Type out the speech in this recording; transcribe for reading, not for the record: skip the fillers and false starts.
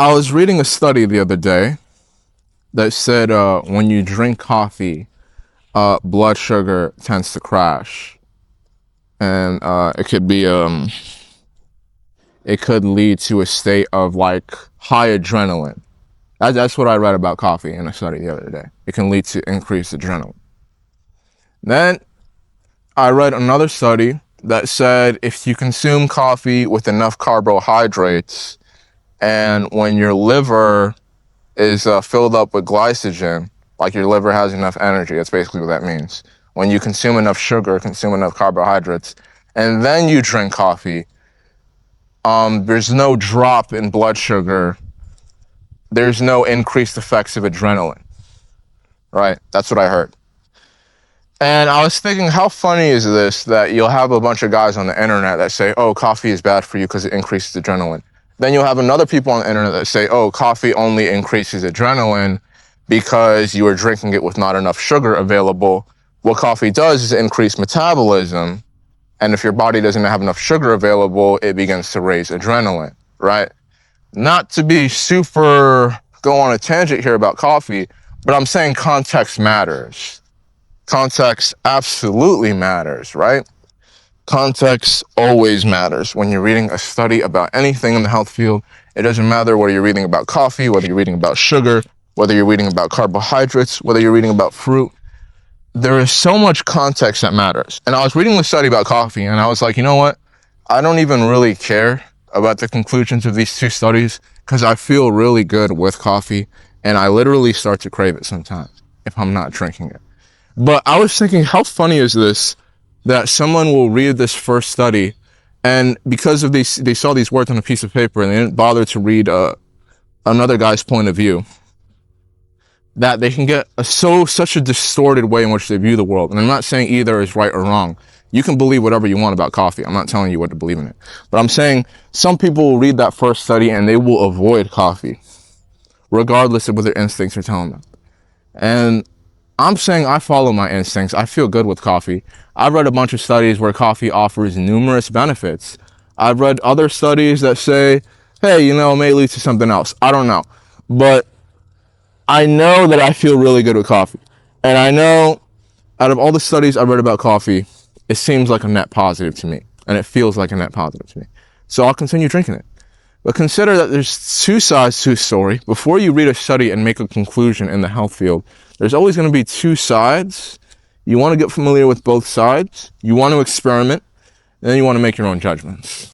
I was reading a study the other day that said when you drink coffee, blood sugar tends to crash, and it could lead to a state of like high adrenaline. That's what I read about coffee in a study the other day. It can lead to increased adrenaline. Then I read another study that said if you consume coffee with enough carbohydrates, and when your liver is filled up with glycogen, like your liver has enough energy. That's basically what that means. When you consume enough sugar, consume enough carbohydrates, and then you drink coffee, there's no drop in blood sugar. There's no increased effects of adrenaline, right? That's what I heard. And I was thinking, how funny is this that you'll have a bunch of guys on the internet that say, oh, coffee is bad for you because it increases adrenaline. Then you'll have another people on the internet that say, oh, coffee only increases adrenaline because you are drinking it with not enough sugar available. What coffee does is increase metabolism. And if your body doesn't have enough sugar available, it begins to raise adrenaline, right? Not to be go on a tangent here about coffee, but I'm saying context matters. Context absolutely matters, right? Context always matters. When you're reading a study about anything in the health field, it doesn't matter whether you're reading about coffee, whether you're reading about sugar, whether you're reading about carbohydrates, whether you're reading about fruit. There is so much context that matters. And I was reading the study about coffee, and I was like, you know what? I don't even really care about the conclusions of these two studies because I feel really good with coffee, and I literally start to crave it sometimes if I'm not drinking it. But I was thinking, how funny is this that someone will read this first study, and because of they saw these words on a piece of paper and they didn't bother to read another guy's point of view, that they can get such a distorted way in which they view the world. And I'm not saying either is right or wrong. You can believe whatever you want about coffee. I'm not telling you what to believe in it. But I'm saying some people will read that first study and they will avoid coffee, regardless of what their instincts are telling them. And I'm saying I follow my instincts. I feel good with coffee. I've read a bunch of studies where coffee offers numerous benefits. I've read other studies that say, hey, it may lead to something else. I don't know. But I know that I feel really good with coffee. And I know out of all the studies I've read about coffee, it seems like a net positive to me. And it feels like a net positive to me. So I'll continue drinking it. But consider that there's two sides to a story. Before you read a study and make a conclusion in the health field, there's always going to be two sides. You want to get familiar with both sides. You want to experiment. And then you want to make your own judgments.